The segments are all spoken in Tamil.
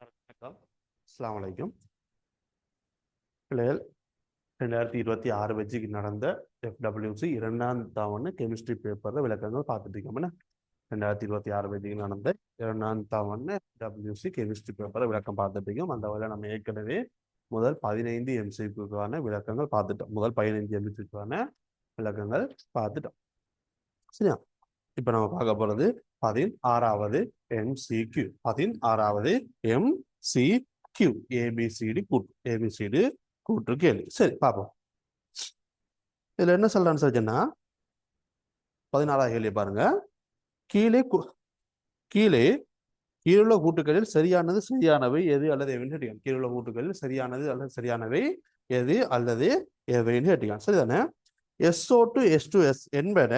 வணக்கம். அஸ்ஸலாமு அலைக்கும். பிள்ளைகள் 2026 வெஜ்ஜுக்கு நடந்த FWC இரண்டாம் தாவண கெமிஸ்ட்ரி பேப்பரில் விளக்கங்கள் பார்த்துட்டு இருக்கோம். 2026 வெஜ்ஜுக்கு நடந்த இரண்டாம் தாவண FWC கெமிஸ்ட்ரி பேப்பரை விளக்கம் பார்த்துட்டு இருக்கோம். அந்த வகையில் நம்ம ஏற்கனவே முதல் 15 MCQக்கான விளக்கங்கள் பார்த்துட்டோம். முதல் 15 MCQக்கான விளக்கங்கள் பார்த்துட்டோம். சரியா? இப்போ நம்ம பார்க்க போகிறது 16வது MCQ. 16வது MCQ ஏபிசிடி கூற்று கேள்வி. சரி, பார்ப்போம். இதுல என்ன சொல்றான்னு சொல்லிச்சுன்னா 16வது கேள்வி பாருங்க. கீழே கீழே கீழுள்ள கூட்டுகளில் சரியானவை எது அல்லது எவைன்னு கேட்டிருக்காங்க. கீழுள்ள கூட்டுகளில் சரியானது அல்லது சரியானவை எது அல்லது எவைன்னு கேட்டிருக்காங்க. சரிதானே? SO2H2S என்பன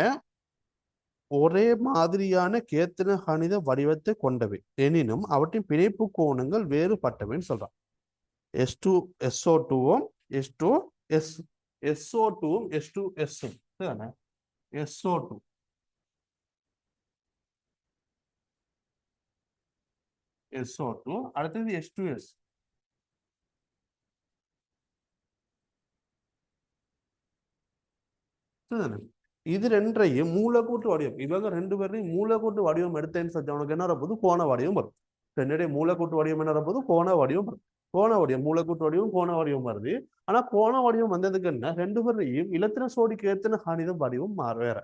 ஒரே மாதிரியான கேத்தின கணித வடிவத்தை கொண்டவை எனினும் அவற்றின் பிணைப்பு கோணங்கள் வேறுபட்டவைன்னு சொல்றான். SO2வும் SO2வும் H2Sம் சரிதானே? SO2 SO2 அடுத்தது H2S. இது ரெண்டையும் மூலக்கூட்டு வடிவம், இவங்க ரெண்டு பேரையும் மூலக்கூட்டு வடிவம் எடுத்தேன்னு சொல்ல உனக்கு என்ன வரப்போது? கோண வடிவம் வரும். ரெண்டுடைய மூலக்கூட்டு வடிவம் என்ன வரப்போது? கோண வடிவம் வரும். கோண வடிவம் மூலக்கூட்டு வடிவம் கோண வடிவம் வருது. ஆனா கோண வடிவம் வந்ததுக்கு என்ன, ரெண்டு பேரையும் இலத்தின சோடிக்கு ஏத்தின கணித வடிவம் வேற.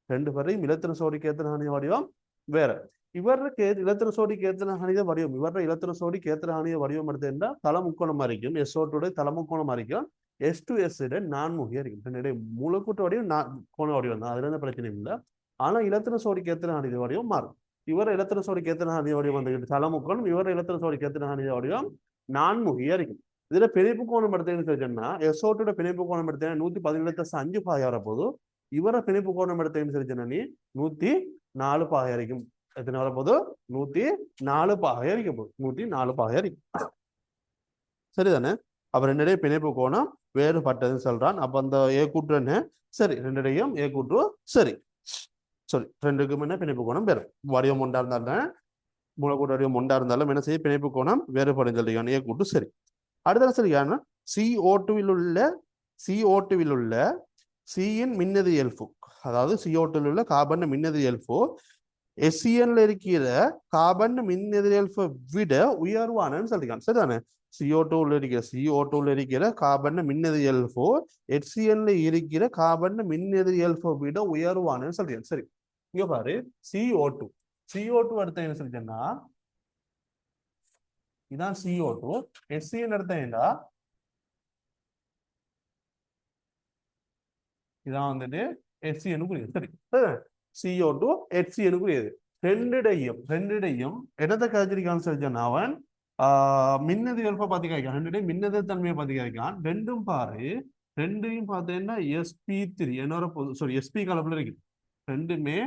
ரெண்டு பேரையும் இலத்தின சோடிக்கு ஏத்தின கணித வடிவம் வேற. இவருக்கு இலத்தின சோடிக்கு ஏத்தின கணித வடிவம் இலத்தின சோடிக்கு ஏத்தின கணித வடிவம் எடுத்தா தலமுக்கோணம் இருக்கும். SO2 தலமுக்கோணம் இருக்கும். H2S நான்முகியா இருக்கும். மூலக்கூட்டு வடிவம் கோண வடிவம் தான், அதுல எந்த பிரச்சனையும் இல்லை. ஆனா இலத்தின சோடிக்கு ஏத்தின கணித வடிவம் மாறும். இவர இலத்தின சோடிக்கு ஏத்தின கணித வடிவம் வந்து தலமுக்கோணம், இவர இலத்தின சோடிக்கு ஏத்தின கணித வடிவம் நான்முகியா இருக்கும். இதுல பிணைப்பு கோணம் எடுத்தேன்னு சொன்னா SO2 பிணைப்பு கோணம் எடுத்தேன் 117.5 பாகை வரப்போது. இவரை பிணைப்பு கோணம் எடுத்தேன்னு சொல்லிச்சுன்னா நீ 104 பாகை இருக்கும். எத்தனை வரப்போது? 104 பாகை இருக்க போகுது. 104 பாகை இருக்கும். சரிதானே? அப்ப ரெண்டுடைய பிணைப்பு கோணம் வேறுபட்டதுன்னு சொல்றான். அப்ப அந்த ஏ கூற்று என்ன? சரி, ரெண்டுடையும் ஏ கூற்று சரி. சரி, ரெண்டுக்கும் என்ன பிணைப்பு கோணம் வேறு. வடிவம் ஒன்றா இருந்தாலும் மூலக்கூட்டு வடிவம் ஒன்றா இருந்தாலும் என்ன செய்ய பிணைப்பு கோணம் வேறுபடும் சொல்லியான். ஏ கூற்று சரி. அடுத்த சரியான CO2வில் உள்ள சியின் மின்னதியல்பு, அதாவது CO2வில் உள்ள கார்பன் மின்னதியல்பு SCNல இருக்கிற கார்பன் மின்னெதிரல்பை விட உயர்வானன்னு சொல்லிருக்காங்க. சரிதானே? CO2ல இருக்கிற கார்பன் மின்னெதிரல்பு HCNல இருக்கிற கார்பன் மின்னெதிரல்பை விட உயர்வானன்னு சொல்லிருக்காங்க. சரி, இங்க பாரு. CO2 அடுத்த என்ன சொல்லிட்டேன்னா இதான் CO2. HCN அடுத்த என்ன? இதான் வந்துட்டு HCN-க்குரியது. சரி, CO2 HCN-க்குரியது. ரெண்டுடையும் என்னத்தை கழிச்சிருக்கான்னு சொல்லிச்சான் அவன். மின்னதியல்பை பத்தி கேட்கான். ரெண்டுடையும் மின்னதில் தன்மையை பத்தி கேட்கான். ரெண்டும் பாரு, ரெண்டையும் பார்த்தீங்கன்னா SP3 என்னோட சாரி SP கலப்புல இருக்கு. ரெண்டுமே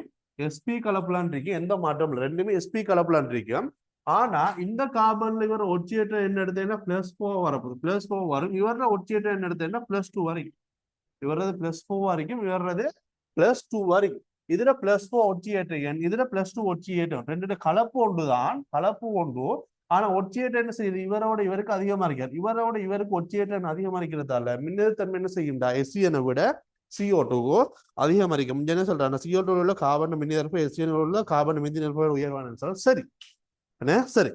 SP கலப்புலான் இருக்கு. எந்த மாற்றம் இல்லை, ரெண்டுமே SP கலப்புலான் இருக்கு. ஆனா இந்த கார்பன்ல இவர் ஒட்சியேற்ற என்ன எடுத்தேன்னா +4 வரப்போகுது. +4 வரும். இவர ஒட்சியேற்ற என்ன எடுத்தேன்னா +2 வரைக்கும். இவரது +4 வரைக்கும், இவரது +2 வரைக்கும். இதுல +4 ஒட்சியேற்றம், இதுல +2 ஒட்சியேற்றம். ரெண்டு கலப்பு ஒன்றுதான், கலப்பு ஒன்று. ஆனா ஒட்சியேற்றம் என்ன செய்யுது? இவரோட இவருக்கு அதிகமா இருக்காது. இவரோட இவருக்கு ஒட்சியேற்றம் அதிகமா இருக்கிறதால மின்னழுத்தன்மை என்ன செய்யுண்டா SCN விட CO2 அதிகமா இருக்கும். என்ன சொல்றாங்க? CO2 உள்ள கார்பன் மின்னிருப்பு SCN உள்ள கார்பன் மின்னிருப்பு உயர்வான சொல்ல. சரி என்ன? சரி.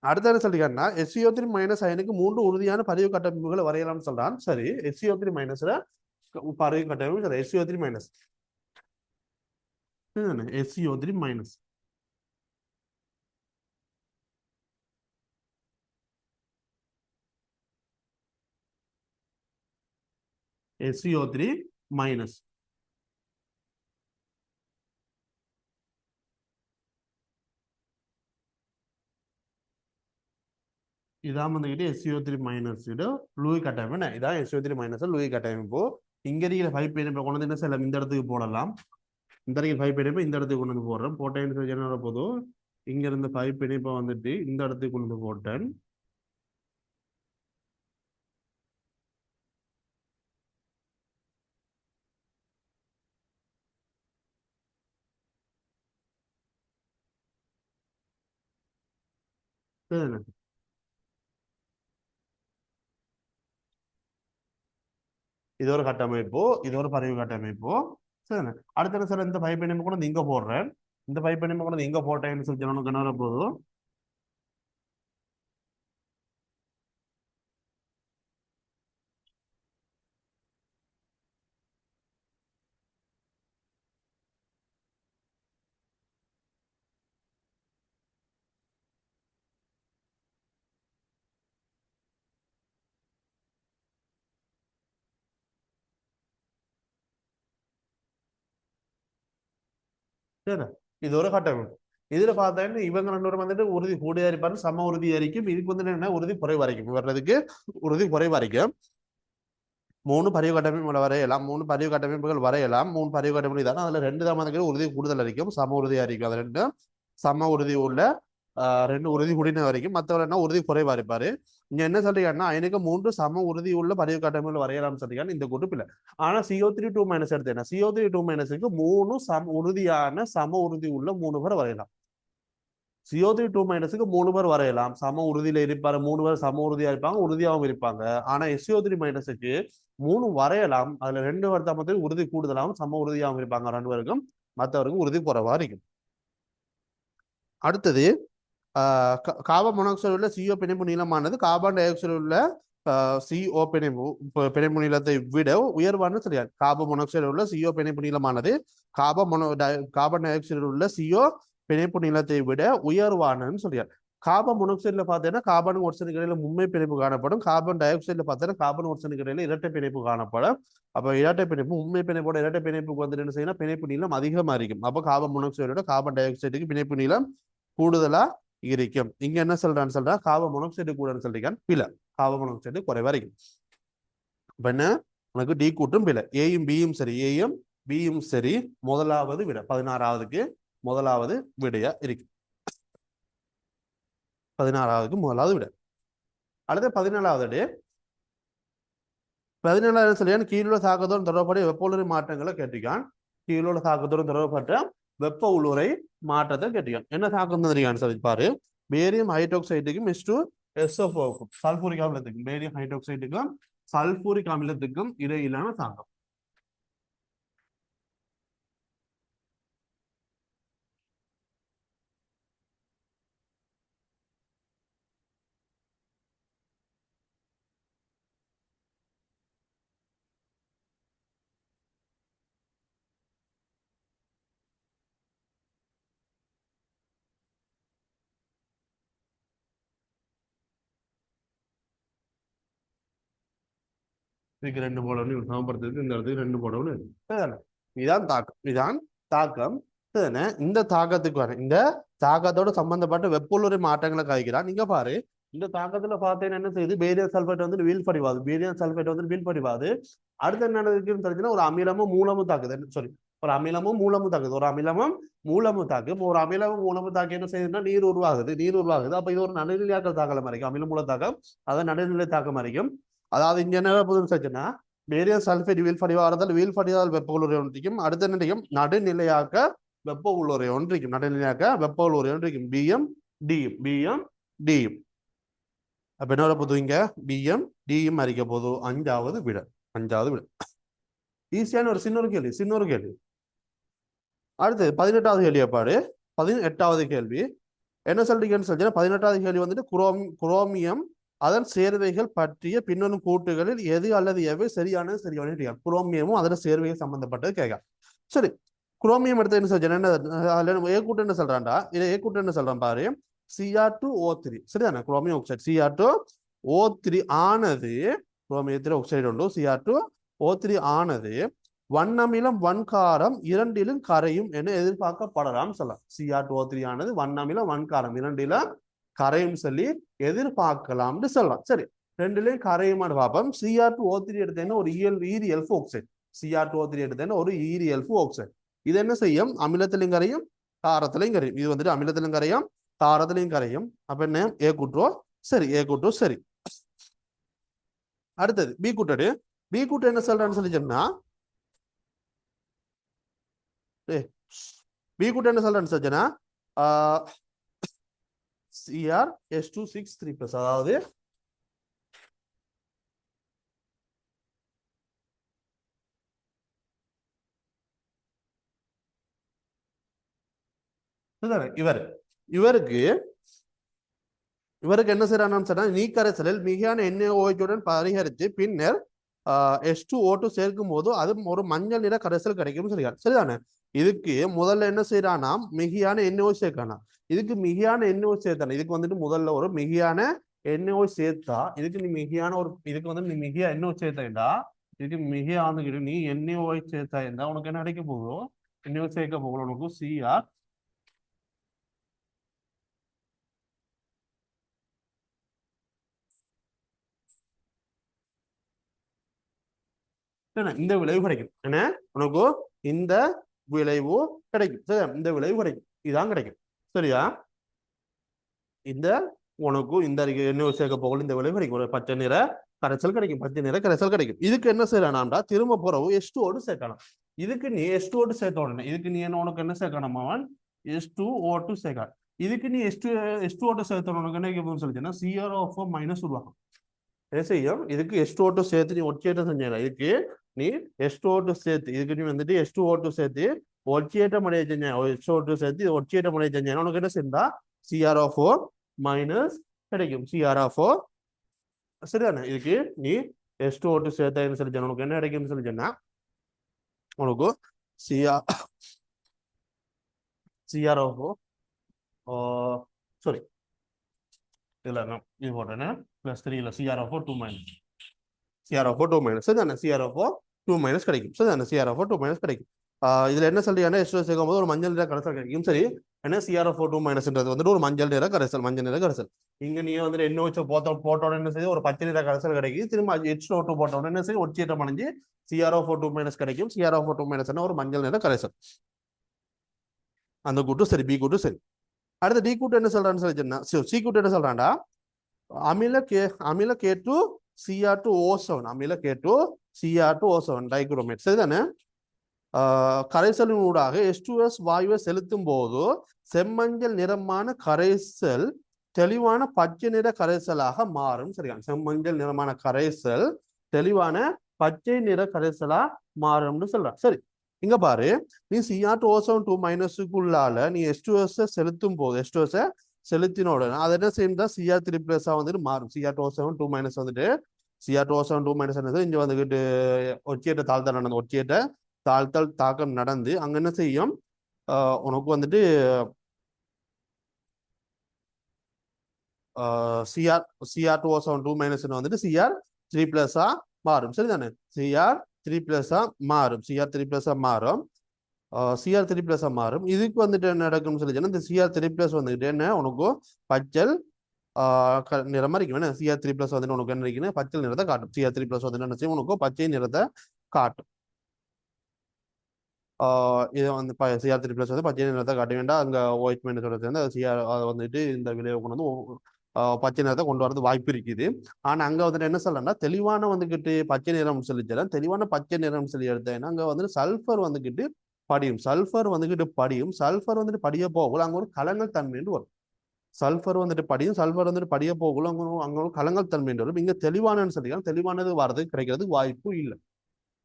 அடுத்த என்ன சொல்லிருக்காருன்னா SCO3- அயனுக்கு 3 உறுதியான பதிவு கட்டமைப்புகளை வரையலாம்னு சொல்றான். சரி, SCO3- பதிவு கட்டமைப்பு SCO3- SCO3- SCO3- இதான் வந்துகிட்டு SCO3- லூயி கட்டமைப்பு. இதான் SCO3- லூயி கட்டமைப்பு. இங்க இருக்கிற 5 பிணைப்பை கொண்டு வந்து என்ன செய்யலாம்? இந்த இடத்துக்கு போடலாம். இந்த இடத்துக்கு 5 பிணைப்பை இந்த இடத்துக்கு கொண்டு வந்து போடுறோம். போட்டேன்னு என்ன போதும், இங்க இருந்து 5 பிணைப்பை வந்துட்டு இந்த இடத்துக்கு கொண்டு வந்து போட்டேன். சரிதானே? இது ஒரு கட்டமைப்பு, இது ஒரு பதிவு கட்டமைப்பு. சரிதானே? அடுத்த என்ன சார், இந்த பைப் இணைப்பு கூட இங்க போடுறேன். இந்த பைப் இணைப்பு கூட இங்க போட்டேன்னு சொல்லி உனக்கு என்ன வரப்போகுது? சரிண்ணே? இது ஒரு கட்டமைப்பு. இதுல பார்த்தா இவங்க ரெண்டு பேரும் வந்துட்டு உறுதி கூடியா இருப்பாரு, சம உறுதி அறிக்கும். இதுக்கு வந்து என்ன, உறுதி குறைவு வரைக்கும் வர்றதுக்கு, உறுதி குறைவு வரைக்கும் மூணு பதிவு கட்டமைப்புகள் வரையலாம், மூணு பதிவு கட்டமைப்புகள் வரையலாம், மூணு பதிவு கட்டமைப்பு தான். அதுல ரெண்டு தான் வந்து உறுதி கூடுதல் அறிக்கும், சம உறுதி அறிக்கும். அது ரெண்டு சம உறுதி உள்ள ரெண்டு உறுதி கூடின வரைக்கும். மற்றவர் என்ன உறுதி குறைவா இருப்பாரு. இங்க என்ன சொல்றீங்கன்னா, எனக்கு மூன்று சம உறுதி உள்ள பதிவு கட்டமைப்புகள் வரையலாம் சொல்றீங்க இந்த கூட்டு இல்லை. ஆனா CO3 2 எடுத்து என்ன, CO3 2 மூணு உறுதியான சம உறுதி உள்ள மூணு பேர் வரையலாம். CO3 2 மூணு பேர் வரையலாம், சம உறுதியில இருப்பாரு, மூணு பேர் சம உறுதியா இருப்பாங்க, உறுதியாகவும் இருப்பாங்க. ஆனா SO3 மூணு வரையலாம், அதுல ரெண்டு பேர் தான் உறுதி கூடுதலாகவும் சம உறுதியாகவும் இருப்பாங்க ரெண்டு பேருக்கும். மற்றவருக்கும் உறுதி குறைவா இருக்கும். அடுத்தது கார்பன் மோனாக்சைடு உள்ள CO பிணைப்பு நீளமானது கார்பன் டை ஆக்சைடு உள்ள CO பிணைப்பு நீளத்தை விட உயர்வான சரியாது. கார்பன் மோனாக்சைடு உள்ள CO பிணைப்பு நீளமானது கார்பன் டை ஆக்சைடு உள்ள CO பிணைப்பு நீளத்தை விட உயர்வானன்னு சொல்லியார். கார்பன் மோனாக்சைடுல பார்த்தீங்கன்னா கார்பன் ஒட்சனுக்கு இடையில மும்மை பிணைப்பு காணப்படும். கார்பன் டை ஆக்சைடுல பார்த்தீங்கன்னா கார்பன் ஒட்சனுக்கு இடையில இரட்டை பிணைப்பு காணப்படும். அப்ப இரட்டை பிணைப்பு, உண்மை பிணைப்போட இரட்டை பிணைப்புக்கு வந்து என்ன செய்யணும், பிணைப்பு நீளம் அதிகமா இருக்கும். அப்போ கார்பன் மோனாக்சைடோட கார்பன் டை ஆக்சைடுக்கு பிணைப்பு நீளம் கூடுதலா இருக்கும். இங்க என்ன சொல்றான்னு கார்பன் மோனாக்சைடு கூடன்னு சொல்றீங்க, பில கார்பன் மோனாக்சைடு குறைவா இருக்கும். இப்ப என்ன, உனக்கு டி கூட்டும் பில, ஏயும் பியும் சரி, ஏயும் பியும் சரி. முதலாவது விட 16வதுக்கு முதலாவது விடையா இருக்கு. 16வதுக்கு முதலாவது விட. அடுத்து 17வது 17வது சொல்லியான், கீழுள்ள தாக்கத்துடன் தொடர்புடைய வெப்ப உளுரை மாற்றங்களை கேட்டிருக்கான். கீழுள்ள தாக்கத்துடன் தொடர்புபட்ட வெப்ப உளுரை மாற்றத்தை கேட்டிருக்கான். என்ன தாக்கம் தெரியான்னு சொல்லி பாரு. பேரியம் ஹைட்ரோக்சைடுக்கும் SO4க்கும் சல்பூரிக் அமிலத்துக்கும், பேரியம் ஹைட்ரோக்சைடுக்கும் சல்பூரிக் அமிலத்துக்கும் இடையிலான தாக்கம். இதுக்கு ரெண்டு போடணும், சமப்படுத்துறதுக்கு இந்த இடத்துக்கு ரெண்டு போடணும். இதான் தாக்கம், இதான் தாக்கம். இந்த தாக்கத்துக்கு வர, இந்த தாக்கத்தோட சம்பந்தப்பட்ட வெப்புளுரை மாற்றங்களை காய்க்கிறான். நீங்க பாரு, இந்த தாக்கத்துல பார்த்தேன்னு என்ன செய்யுது, பேரியம் சல்பேட் வந்து வீழ்படிவாது, பேரியம் சல்பேட் வந்து வீழ்படிவாது. அடுத்து என்ன நடக்குதுன்னு தெரிஞ்சுன்னா, ஒரு அமிலமும் மூலமும் தாக்குது. சாரி, ஒரு அமிலமும் மூலமும் தாக்குது, ஒரு அமிலமும் மூலமும் தாக்கு. ஒரு அமிலமும் மூலமும் தாக்கி என்ன செய்யுதுன்னா, நீர் உருவாகுது, நீர் உருவாகுது. அப்ப இது ஒரு நடுநிலையாக்கல் தாக்கலம் வரைக்கும், அமில மூல தாக்கம், அதான் நடுநிலை தாக்கம் வரைக்கும். அதாவது இங்க என்ன புதுசு வச்சுன்னா, பேரியம் சல்பேட் வீழ்படிவாதல், வீழ்படிவாதல் வெப்ப உளுரை ஒன்றிக்கும். அடுத்த நிலையம் நடுநிலையாக்க வெப்ப உளுரை ஒன்றிக்கும், நடுநிலையாக்க வெப்ப உளுரை ஒன்றிக்கும். PM டியும், PM டியும். அப்ப என்ன புது இங்க பிஎம் டியும் அறிக்க போது. அஞ்சாவது விட, அஞ்சாவது விட. ஈஸியான ஒரு சின்ன ஒரு கேள்வி. அடுத்து 18வது கேள்வியை பாரு. 18வது கேள்வி என்ன சொல்றீங்கன்னு சொல்லி, 18வது கேள்வி வந்துட்டு குரோமியம் அதன் சேர்வைகள் பற்றிய பின்னணு கூட்டுகளில் எது அல்லது எவை சரியான குரோமியமும் அதன் சேர்வைகள் சம்பந்தப்பட்டது கேட்க. சரி, குரோமியம் எடுத்து என்ன சொல்றேன், என்ன ஏ கூட்டு என்ன சொல்றான்டா, இதை ஏ கூட்டு என்ன சொல்றான் பாரு. Cr2O3 சரிதானே, குரோமியம் ஆக்சைடு Cr2O3 ஆனது, குரோமியத்தில் ஆக்சைடு உண்டு, Cr2O3 ஆனது வண்ணமிலம் வன்காரம் இரண்டிலும் கரையும் என எதிர்பார்க்கப்படலாம் சொல்லலாம். Cr2O3 ஆனது வண்ணமிலம் வன்காரம் இரண்டிலும் கரையும் சொல்லி எதிர்பார்க்கலாம்னு சொல்லலாம். சரி, ரெண்டுலயும் கரையுமான்னு பார்ப்போம். Cr2O3 எடுத்தேன்னா ஒரு ஈரியல்ஃபு ஆக்சைடு, Cr2O3 எடுத்தேன்னா ஒரு ஈரியல்ஃபு ஆக்சைடு. இது என்ன செய்யும், அமிலத்திலையும் கரையும் காரத்திலையும் கரையும். இது வந்துட்டு அமிலத்திலும் கரையும் காரத்திலையும் கரையும். அப்ப என்ன, ஏ கூட்டுறோம். சரி, ஏ கூட்டு சரி. அடுத்தது பி கூட்டடு. பி கூட்டு என்ன சொல்றான்னு சொல்லி சொன்னா, பி கூட்டு என்ன சொல்றான்னு சொன்னா, CrH2 6 3+, அதாவது இவருக்கு இவருக்கு என்ன செய்யறான்னு சொன்னா நீக்கரைசலில் மிகையான NaOH பரிகரித்து பின்னர் H2O2 சேர்க்கும் போது அது ஒரு மஞ்சள் நிற கரைசல் கிடைக்கும் சொல்லியார். சரிதானே? இதுக்கு முதல்ல என்ன செய்யறானா மிகையான NaOH சேர்க்கானா. இதுக்கு மிகையான NaOH சேர்த்தானே. இதுக்கு வந்துட்டு முதல்ல ஒரு மிகையான NaOH சேர்த்தா இதுக்கு நீ மிகையான ஒரு இதுக்கு வந்து நீ மிகையா NaOH சேர்த்தா இதுக்கு மிகையான நீ NaOH சேர்த்தா இருந்தா உனக்கு என்ன கிடைக்க போகும்? NaOH சேர்க்க போகும் உனக்கு Cr இந்த விளைவு கிடைக்கும். என்ன உனக்கு இந்த விளைவு கிடைக்கும். சரி, இந்த விளைவு கிடைக்கும். இதான் கிடைக்கும். சரியா? இந்த உனக்கு இந்த என்ன சேர்க்க போகல இந்த விளைவு கிடைக்கும். ஒரு பச்சை நிற கரைசல் கிடைக்கும். பச்சை நிற கரைசல் கிடைக்கும். இதுக்கு என்ன செய்யறானா திரும்ப போறவு H2O2 சேர்க்கணும். இதுக்கு நீ H2O2 சேர்த்த உடனே இதுக்கு நீ என்ன உனக்கு என்ன சேர்க்கணும் அவன் H2O2 சேர்க்க. இதுக்கு நீ H2O2 சேர்த்த உனக்கு என்ன சொல்லிச்சுன்னா CrO4- உருவாகும். என்ன செய்யும்? இதுக்கு H2O2 சேர்த்து நீ ஒட்சியேற்றம் செஞ்சா இதுக்கு நீ H2O2 சேர்த்து இதுக்கு நீ வந்துட்டு H2O2 சேர்த்து ஒட்சியேற்றம் அடைய செஞ்ச H2O2 சேர்த்து ஒட்சியேற்றம் அடைய செஞ்சா உனக்கு என்ன சேர்ந்தா CrO4- கிடைக்கும். CrO4 சரிதானே? இதுக்கு நீ H2O2 சேர்த்தா சொல்லி உனக்கு என்ன கிடைக்கும்னு சொல்லி சொன்னா உனக்கு CrO4 சாரி இதுல இது போட்டேன்னா +3 இல்ல CrO4 2- CrO4 2- சரிதானே? CrO4 2- கிடைக்கும். சரிதானே? CrO4 2- கிடைக்கும். இதுல என்ன சொல்றீங்கன்னா H2O சேர்க்கும் போது ஒரு மஞ்சள் நிற கரைசல் கிடைக்கும். சரி, என்ன CrO4 2- வந்துட்டு ஒரு மஞ்சள் நிற கரைசல். மஞ்சள் நிற கரைசல். இங்க நீ வந்துட்டு NaOH போட்ட உடனே என்ன செய்யும்? ஒரு பச்சை நிற கரைசல் கிடைக்கும். திரும்ப H2O2 போட்ட உடனே என்ன செய்யும்? ஒட்சியேற்றம் அடைஞ்சு CrO4 2- கிடைக்கும். CrO4 2- ஒரு மஞ்சள் நிற கரைசல். அந்த கூட்டு சரி, பி கூட்டு சரி. அடுத்த டி கூட்டு என்ன சொல்றான்னு சொல்லிச்சுன்னா சி கூட்டு என்ன சொல்றான்டா அமில K2 Cr2O7 அமில K2 Cr2O7 டைகுரோமேட். சரிதானே? கரைசலின் ஊடாக H2S வாயுவை செலுத்தும் போது செம்மஞ்சள் நிறமான கரைசல் தெளிவான பச்சை நிற கரைசலாக மாறும். சரியா? செம்மஞ்சள் நிறமான கரைசல் தெளிவான பச்சை நிற கரைசலா மாறும்னு சொல்றான். சரி, இங்க பாரு, நீ Cr2O7 2- நீ H2S செலுத்தும் போது H2S செலுத்தின உடனே அது என்ன செய்யும்? Cr3+ வந்துட்டு மாறும். Cr2O7 2- வந்துட்டு Cr2O7 2- இங்க வந்துகிட்டு ஒட்சியேற்ற தாழ்த்தல் நடந்து ஒட்சியேற்ற தாழ்த்தல் தாக்கம் நடந்து அங்க என்ன செய்யும்? உனக்கு வந்துட்டு Cr2O7 2- வந்துட்டு Cr3+ மாறும். சரிதானே? Cr3+ மாறும். Cr3+ மாறும். Cr3+ மாறும். இதுக்கு வந்துட்டு என்ன நடக்கும்னு சொல்லிச்சுன்னா இந்த Cr3+ வந்துட்டு என்ன உனக்கு பச்சல் நிறமா இருக்கும். என்ன Cr3+ வந்துட்டு உனக்கு என்ன இருக்குன்னு பச்சை நிறத்தை காட்டும். Cr3+ வந்துட்டு என்ன செய்யும்? உனக்கு பச்சை நிறத்தை காட்டும். இதை வந்து Cr3+ வந்து பச்சை நிறத்தை காட்ட வேண்டாம். அங்க OH- சேர்ந்து அதை வந்துட்டு இந்த விளைவை கொண்டு வந்து பச்சை நிறத்தை கொண்டு வரது வாய்ப்பு இருக்குது. ஆனா அங்க வந்துட்டு என்ன சொல்லணும்னா தெளிவான வந்துகிட்டு பச்சை நிறம் சொல்லிச்சலாம். தெளிவான பச்சை நிறம் சொல்லி எடுத்தேன்னா அங்க வந்து சல்ஃபர் வந்துகிட்டு படியும். சல்ஃபர் வந்துகிட்டு படியும். சல்ஃபர் வந்துட்டு படிய போகல அங்க ஒரு கலங்கள் தன்மைன்னு வரும். சல்ஃபர் வந்துட்டு படியும். சல்ஃபர் வந்துட்டு படிய போகல அங்க ஒரு கலங்கள் தன்மைன்னு வரும். இங்க தெளிவானன்னு சொல்லிக்கலாம். தெளிவானது வர்றது கிடைக்கிறதுக்கு வாய்ப்பு இல்லை.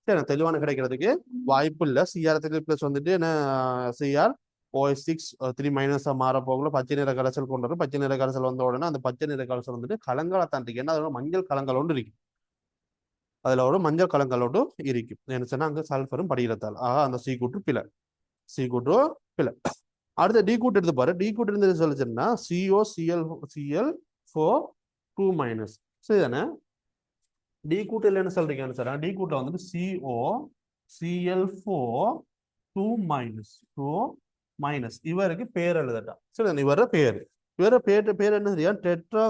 சரி, தெளிவான கிடைக்கிறதுக்கு வாய்ப்பு இல்லை. Cr3+ வந்துட்டு என்ன CrOH6 3- மாற போகல பச்சை நிற கரைசல் கொண்டு வரும். பச்சை நிற கரைசல் வந்த உடனே அந்த பச்சை நிற கரைசல் வந்துட்டு கலங்களை தாண்டிக்கு என்ன அதோட மஞ்சள் கலங்களோடு இருக்கும். அதுல ஒரு மஞ்சள் கலங்களோடு இருக்கும். என்ன சொன்னா அங்க சல்ஃபரும் படியிடத்தால் அந்த சி கூட்டு பிழை. சி கூட்டு பிழை. அடுத்த டி கூட்டு எடுத்து பாரு. டி கூட்டு இருந்து சொல்லிச்சுன்னா COCl4 2-. சரிதானே? டி கூட்டு இல்லைன்னு சொல்றீங்கன்னு சார். டி கூட்ட வந்துட்டு COCl4 2-. இவருக்கு பேர் எழுதட்டா. சரி, இவர பேர் பேர் என்ன தெரியும்? டெட்ரா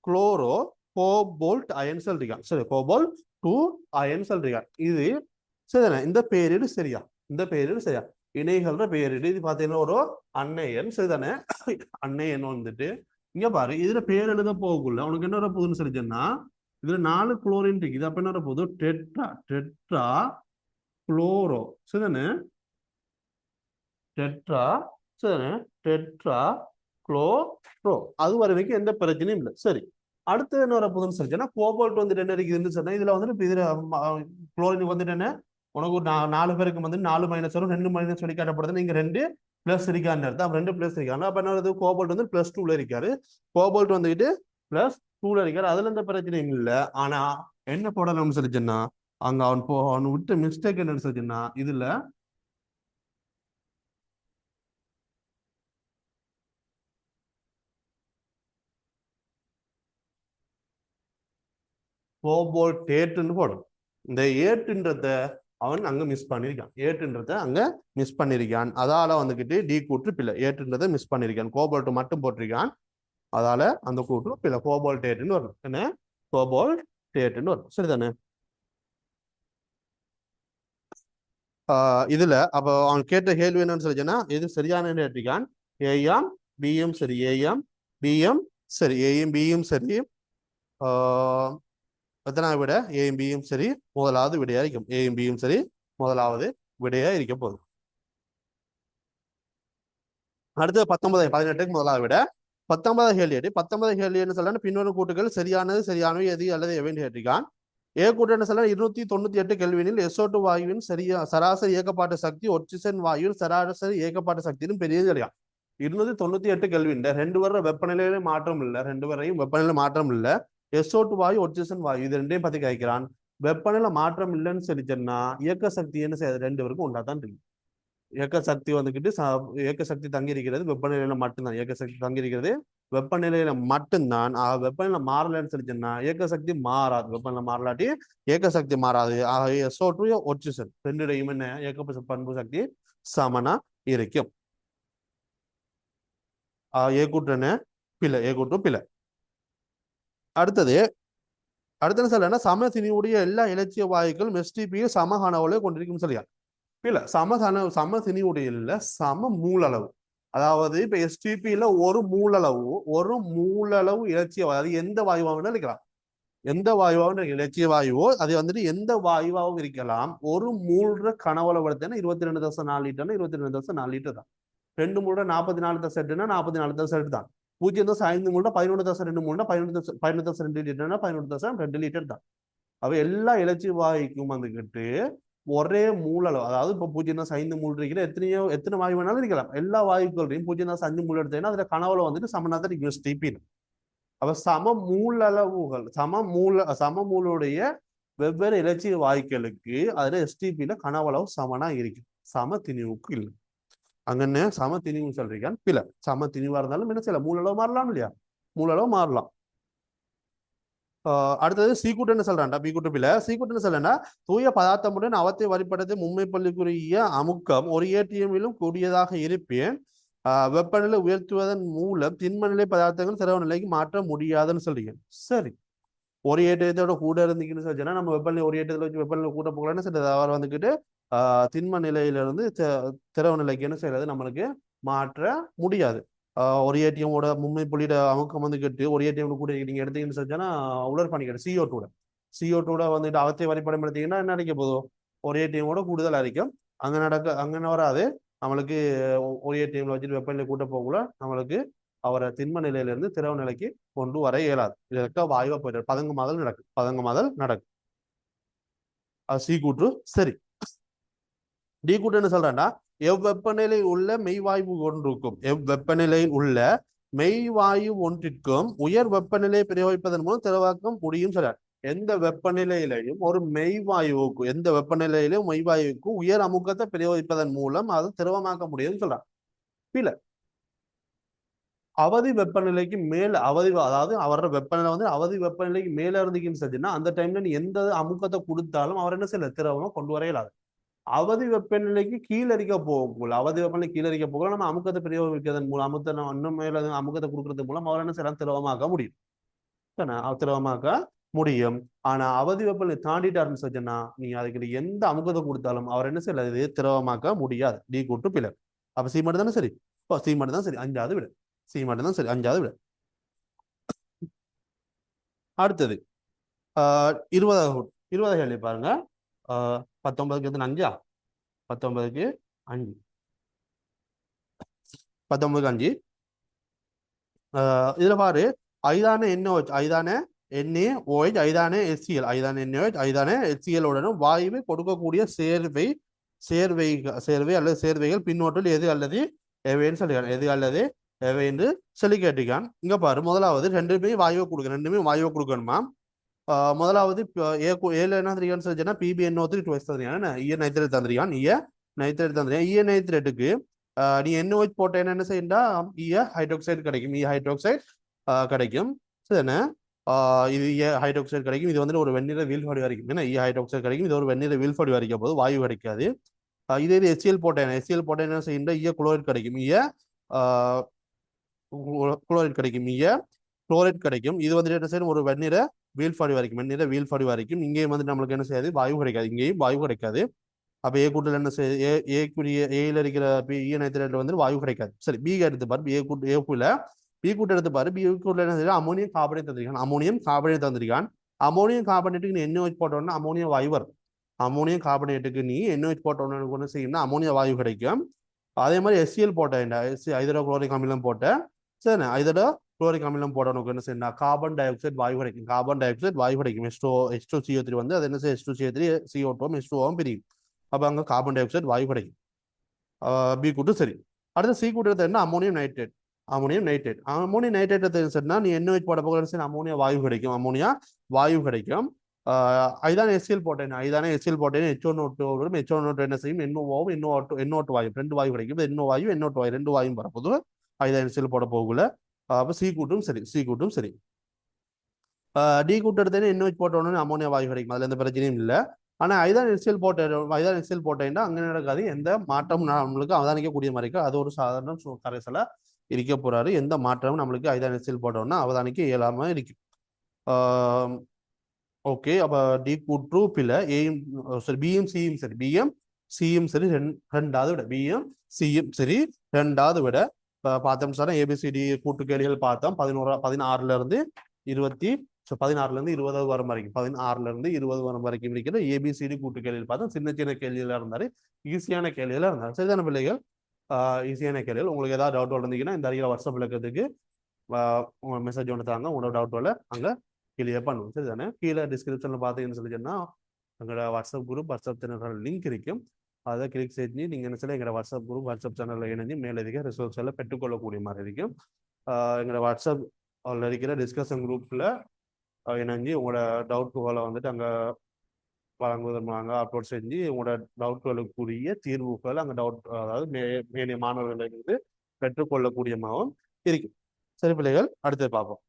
குளோரோ கோபால்ட் அயன் சொல்றீங்க. சரி, கோபால்ட் 2 அயன் சொல்றீங்க. இது சரிதானே? இந்த பேரிடு சரியா? இந்த பேரிடு சரியா? இணைகள பேரிடு இது பாத்தீங்கன்னா ஒரு அன்னையன். சரிதானே? அன்னையன் வந்துட்டு இங்க பாரு, இதுல பேர் எழுத போகல உனக்கு என்ன வர போகுதுன்னு சொல்லிச்சேன்னா இதுல 4 குளோரின் இருக்கு. இது அப்ப என்ன வர போகுது? Tetra chloro. சரிதானே? டெட்ரா சரிதானே டெட்ரா குளோரோ. அது வரைக்கும் எந்த பிரச்சனையும் இல்லை. சரி, அடுத்து என்ன வரப்போகுதுன்னு சொல்லிச்சுன்னா கோபால்ட் வந்துட்டு என்ன இருக்குதுன்னு சொன்னா இதுல வந்துட்டு இதுல குளோரின் வந்துட்டு என்ன உனக்கு ஒரு 4 பேருக்கு வந்து 4 - வரும், 2 - சொல்லி காட்டப்படுது. நீங்க 2 + இருக்கான்னு அர்த்தம். 2 + இருக்காங்க. அப்ப என்ன வருது? கோபால்ட் வந்து +2ல இருக்காரு. கோபால்ட் வந்துட்டு +2ல இருக்காரு. அதுல எந்த பிரச்சனையும் இல்லை. ஆனா என்ன போடணும்னு சொல்லிச்சுன்னா அங்க அவன் விட்டு மிஸ்டேக் என்னன்னு சொல்லிச்சுன்னா இதுல கோபோல்டேட்னு போடும். இந்த ஏட்டுன்றத அவன் அங்க மிஸ் பண்ணிருக்கான். ஏட்டுன்றத அங்க மிஸ் பண்ணிருக்கான். அதால வந்துகிட்டு டி கூற்று பிள்ளை. ஏட்டுன்றதை மிஸ் பண்ணிருக்கான். கோபால்ட் மட்டும் போட்டிருக்கான். அதால அந்த கூற்று பிள்ளை. கோபால்டேட்னு வரும். என்ன? கோபால்டேட்னு வரும். சரிதானே? இதுல அப்ப அவன் கேட்ட கேள்வி என்னன்னு சொல்லிச்சுன்னா இது சரியான கேட்டிருக்கான். ஏஎம் பிஎம் சரி. ஏஎம் பிஎம் சரி. ஏஎம் பிஎம் சரி. எத்தனாவது விட? ஏயும் பியும் சரி. முதலாவது விடையா இருக்கும். ஏயும் பியும் சரி. முதலாவது விடையா இருக்க போகுது. அடுத்தது 19 18க்கு முதலாவது விட. 19 கேள்வி. 19 கேள்வி என்ன சொல்லணும்? பின்வரும் கூட்டுகள் சரியானது சரியானவை எது அல்லது எவைன்னு கேட்டிருக்கான். ஏ கூட்டு என்ன சொல்ல 298 கெல்வினில் SO2 வாயுவின் சராசரி இயக்கப்பாட்டு சக்தி ஒட்சிசன் வாயுவின் சராசரி இயக்கப்பாட்டு சக்தியும் பெரியது கிடையாது. 298 கெல்வின் 2 வர வெப்பநிலையில மாற்றம் இல்லை. 2 வரையும் வெப்பநிலை மாற்றம் இல்லை. SO2 வாயு ஒட்சிசன் வாயு இது ரெண்டையும் பத்தி கேட்கிறான். வெப்பநிலை மாற்றம் இல்லைன்னு சொல்லி சொன்னா இயக்க சக்தி என்ன செய்யாது? 2 வரைக்கும் உண்டாதான் இருக்கு. இயக்க சக்தி வந்துகிட்டு இயக்க சக்தி தங்கி இருக்கிறது வெப்பநிலையில மட்டும்தான். இயக்க சக்தி தங்கி இருக்கிறது வெப்பநிலையில மட்டும்தான். வெப்பநிலை மாறலன்னு சொல்லி சொன்னா இயக்க சக்தி மாறாது. வெப்பநிலை மாறலாட்டி இயக்க சக்தி மாறாது. SO2 ஒட்சிசன் ரெண்டுடையும் என்ன இயக்க பண்பு சக்தி சமனா இருக்கும். ஏ கூற்று என்ன? பிழை. ஏ கூற்று பிழை. அடுத்தது சொல்லனா சம திணிவுடைய எல்லா இலட்சிய வாயுக்கள் எஸ்டிபியில் சம கனவுகளை கொண்டிருக்கும் சொல்லியா? இல்ல சம திணிவுடைய இல்ல சம மூலளவு. அதாவது இப்ப எஸ்டிபியில ஒரு மூலளவு இலட்சிய வாயு. அது எந்த வாயுவாகவும் இருக்கலாம். எந்த வாயுவாகவும் இலட்சிய வாயுவோ அது வந்துட்டு எந்த வாயுவாகவும் இருக்கலாம். ஒரு மூல்ற கனவுல படுத்தேன்னா 22.4 லிட்டர்னா 22.4 லிட்டர் தான். 2 மூல்ற 44 44 தான். 0.5 மூல்ற 11.2 மூல்ற 11.2 லிட்டர்னா 11.2 லிட்டர் தான். அவ எல்லா இலட்சிய வாயுக்கும் வந்துகிட்டு ஒரே மூலளவு. அதாவது இப்போ 0.5 மூல் இருக்கிற எத்தனை வாயு வேணாலும் இருக்கலாம். எல்லா வாயுக்களையும் 0.5 மூல் எடுத்தீங்கன்னா அதுல கனவுல வந்துட்டு சமனாதான் இருக்கு ஸ்டிபி. அவ சம மூலுடைய வெவ்வேறு இலட்சிய வாயுக்களுக்கு அதுல எஸ்டிபியில கனவளவு சமனா இருக்கு. சம திணிவுக்கு இல்லை. அங்க என்ன சம திணிவு சொல்றீங்க? பிள்ளை. சம திணிவா இருந்தாலும் என்ன செய்யலாம்? மூலளவு மாறலாம் இல்லையா? மூலளவு மாறலாம். அடுத்தது சீக்கூட்டு என்ன சொல்றான்டா? பி கூட்டு பிள்ளை. சீக்கூட்டு என்ன சொல்றா? தூய பதார்த்தமுடன் அவத்தை வழிபடுத்த மும்மை பள்ளிக்குரிய அமுக்கம் ஒரு ஏடிஎம்மிலும் கூடியதாக இருப்பேன் வெப்பநிலை உயர்த்துவதன் மூலம் திண்மநிலை பதார்த்தங்கள் திரவ நிலைக்கு மாற்ற முடியாதுன்னு சொல்றீங்க. சரி, ஒரு ஏற்றத்தோட கூட இருந்தீங்கன்னு சொல்லிச்சுன்னா நம்ம வெப்பநிலை ஒரு ஏற்றத்தில் வச்சு வெப்பநிலை கூட போகலான்னு சரி அவர் வந்துக்கிட்டு திண்ம நிலையிலிருந்து திரவ நிலைக்கு என்ன செய்யறது? நம்மளுக்கு மாற்ற முடியாது. ஒரு ஏடிஎம்மோட மும்மை புள்ளியோட அமுக்கம் வந்துக்கிட்டு ஒரு ஏடிஎம் கூட நீங்க எடுத்தீங்கன்னு சொல்லிச்சுன்னா உலர் பண்ணிக்கிட்டு CO2 வந்துட்டு அவத்தை வரைபடம் எடுத்தீங்கன்னா என்ன அடிக்க போதும்? ஒரு ஏடிஎம்மோட கூடுதல் அரிக்கும். அங்க வராது. நம்மளுக்கு ஒரு ஏடிஎம்ல வச்சுட்டு வெப்பநிலை கூட்ட போகல நம்மளுக்கு அவரை திண்ம நிலையிலிருந்து திரவ நிலைக்கு கொண்டு வர இயலாது. இதற்காக வாயுவா போயிட்டு பதங்கமாதல் நடக்கும். அது சி கூற்று சரி. டி கூற்று என்ன சொல்றாண்டா? எவ்வெப்பநிலை உள்ள மெய்வாயு ஒன்றுக்கும் எவ்வெப்பநிலையில் உள்ள மெய்வாயு ஒன்றிற்கும் உயர் வெப்பநிலை பிரயோகிப்பதன் மூலம் திரவாக்கம் முடியும் சொல்றார். எந்த வெப்பநிலையிலையும் ஒரு மெய்வாயுவுக்கு எந்த வெப்பநிலையிலும் மெய்வாயுவுக்கு உயர் அமுக்கத்தை பிரயோகிப்பதன் மூலம் அது திரவமாக்க முடியும்னு சொல்றார். இல்ல அவதி வெப்பநிலைக்கு மேல அதாவது அவரோட வெப்பநிலை வந்து அவதி வெப்பநிலைக்கு மேல இருந்துச்சுன்னு சொல்லிச்சுன்னா அந்த டைம்ல நீ எந்த அமுக்கத்தை கொடுத்தாலும் அவர் என்ன செய்யல? திரவமா கொண்டு வர இயலாது. அவதி வெப்பநிலைக்கு கீழடிக்க போகல. அவதி வெப்பநிலை கீழடிக்க போகல நம்ம அமுக்கத்தை பிரயோகிக்கிறதன் மூலம் இன்னும் மேல அமுக்கத்தை கொடுக்கறது மூலம் அவர் என்ன செய்யலாம்? திரவமாக்க முடியும். திரவமாக்க முடியும். ஆனா அவதி வெப்பநிலை தாண்டிட்டாருன்னு சொல்லிச்சுன்னா நீங்க அதுக்கு எந்த அமுக்கத்தை கொடுத்தாலும் அவர் என்ன செய்யல? இது திரவமாக்க முடியாது. டி கூட்டு பிள்ளை. அப்ப சி மட்டும் தானே சரி? சி மட்டும் தான் சரி. 5வது விட சி மட்டும் தான் சரி. 5வது விட. அடுத்தது 20 கேள்வி பாருங்க. 19க்கு 5 19க்கு 5 19க்கு 5. இதுல பாரு, ஐதான NaOH, ஐதான NaOH, ஐதான HCl, ஐதான NaOH, ஐதான HCl உடனும் வாயுவை கொடுக்கக்கூடிய சேர்வை அல்லது சேர்வைகள் பின்னோட்டில் எது அல்லது எவைன்னு சொல்லிக்கான். எது அல்லது எவை என்று சொல்லி கேட்டிருக்கான். இங்க பாரு, முதலாவது ரெண்டுமே வாயுவை கொடுக்க, ரெண்டுமே வாயுவை கொடுக்கணுமா. முதலாவது ஏல என்ன தந்திரிக்கான்னு சொல்லிச்சுன்னா PbNO3 டுவைஸ் தந்திரிக்கான். ஈய நைட்ரேட் தந்திரிக்கான். ஈய நைட்ரேட் தந்திரிக்கான். ஈய நைட்ரேட்டுக்கு நீ NOH போட்டேன்னு என்ன செய்யண்டா ஈய ஹைட்ரோக்சைடு கிடைக்கும். ஈய ஹைட்ரோக்சைடு கிடைக்கும். சரிதானே. இது ஈய ஹைட்ரோக்சைடு கிடைக்கும். இது வந்துட்டு ஒரு வெந்நீரை வீழ்படி வரைக்கும். ஏன்னா ஈய ஹைட்ரோக்சைடு கிடைக்கும். இது ஒரு வெந்நீரை வீழ்படி வரைக்கும் போது வாயு கிடைக்காது. இதே இது HCl போட்டேன். HCl போட்டேன் என்ன செய்யண்டா ஈய குளோரைட் கிடைக்கும். ஈய குளோரைட் கிடைக்கும். ஈய குளோரைட் கிடைக்கும். இது வந்துட்டு என்ன செய்யணும், ஒரு வெந்நீரை வீழ்பாடி வரைக்கும். வெந்நீரை வீழ்பாடி வரைக்கும். இங்கேயும் வந்து நம்மளுக்கு என்ன செய்யாது, வாயு கிடைக்காது. இங்கேயும் வாயு கிடைக்காது. அப்ப ஏ கூட்டில் என்ன செய்ய, ஏல இருக்கிற ஈய நைட்ரேட்ல வந்து வாயு கிடைக்காது. சரி, பி எடுத்து பாரு. ஏக்குள்ள பி கூட்டு எடுத்து பாரு. பி கூட்டில் என்ன செய்ய, அமோனியம் கார்பனேட் தந்திருக்கான். அமோனியம் கார்பனேட் தந்திருக்கான். அமோனியம் கார்பனேட்டுக்கு நீ NOH போட்டோன்னா அமோனியம் வாயு வரும். அமோனியம் கார்பனேட்டுக்கு நீ NOH போட்டோன்னு என்ன செய்யணும்னா அமோனியா வாயு கிடைக்கும். அதே மாதிரி HCl போட்டேன், ஹைட்ரோ குளோரிக் அமிலம் போட்டேன். சரி, ஹைட்ரோ குளோரிக் அமிலம் போட்டவனுக்கு என்ன செய்யணும், கார்பன் டை ஆக்சைடு வாயு கிடைக்கும். கார்பன் டை ஆக்சைடு வாயு கிடைக்கும். H2CO3 வந்து அது என்ன செய்யும், H2CO3 CO2 H2O பிரியும். அப்போ அங்கே கார்பன் டை ஆக்சைடு வாயு கிடைக்கும். பி கூட்டு சரி. அடுத்து சி கூட்டு எடுத்து என்ன, ammonium nitrate. Ammonium nitrate. Ammonium nitrate எடுத்துன்னா நீ NOH போட போக அமோனியா வாயு கிடைக்கும். அமோனியா வாயு கிடைக்கும். ஐதான HCl போட்டேன். ஐதான HCl போட்டேன். H1O2 வரும். H1O2 என்ன செய்யும், NOவும் NO2 வாயு, ரெண்டு வாயு கிடைக்கும். NO வாயு NO2 வாயு ரெண்டு வாயும் வரப்போது ஐதான HCl போட போகல. அப்போ சி கூட்டும் சரி, சி கூட்டும் சரி. டி கூட்டு எடுத்தேன்னா NOH போட்டோன்னு அமோனியா வாயு கிடைக்கும். அதுல எந்த பிரச்சனையும் இல்லை. ஆனா ஐதான HCl போட்டேன்னா அங்கே நடக்காது. எந்த மாற்றமும் நம்மளுக்கு அவதானிக்கக்கூடிய மாதிரி இருக்கு. அது ஒரு சாதாரண கரைசலா இருக்க போறாரு. எந்த மாற்றமும் நம்மளுக்கு ஐதான HCl போட்டோம்னா அவதானிக்க இயலாம இருக்கு. ஓகே, அப்ப டி கூற்று பில. ஏயும் சரி, பியும் சியும் சரி, பியும் சியும் சரி, ரெண்டாவது விட பியும் சியும் சரி, ரெண்டாவது விட பார்த்தோம் சார். ABCD கூட்டு கேள்விகள் பார்த்தோம். 16ல இருந்து 20 வரும் வரைக்கும், 16ல இருந்து 20 வரும் வரைக்கும் இருக்கிற ABCD கூட்டு கேள்விகள் பார்த்தோம். சின்ன சின்ன கேள்விகளா இருந்தாரு, ஈஸியான கேள்விகளா இருந்தாரு. சரிதான பிள்ளைகள், ஈஸியான கேள்விகள். உங்களுக்கு ஏதாவது டவுட் இருந்தீங்கன்னா இந்த அறிகிற வாட்ஸ்அப் இலக்கத்துக்கு உங்க மெசேஜ் ஒன்று தாங்க. உங்களோட டவுட் அங்க கிளியர் பண்ணுவோம். சரிதானே. கீழே டிஸ்கிரிப்ஷன்ல பார்த்தீங்கன்னு சொல்லி சொன்னா எங்களோட WhatsApp group, WhatsApp channel link இருக்கும். அதை கிளிக் செஞ்சு நீங்க என்ன சொல்ல எங்களோட வாட்ஸ்அப் குரூப், வாட்ஸ்அப் சேனல்ல இணைஞ்சு மேலதிக ரிசோர்ஸ் எல்லாம் பெற்றுக்கொள்ளக்கூடிய மாதிரி இருக்கும். எங்களோட வாட்ஸ்அப் இருக்கிற டிஸ்கஷன் குரூப்ல இணைஞ்சு உங்களோட டவுட்டுகளை வந்துட்டு அங்க வழங்குவதற்காக அப்லோட் செஞ்சு உங்களோட டவுட்களுக்குரிய தீர்வுகள் அங்கே அதாவது மேலே மாணவர்களிலிருந்து பெற்றுக்கொள்ளக்கூடியமாகவும் இருக்கும். சரி பிள்ளைகள், அடுத்து பார்ப்போம்.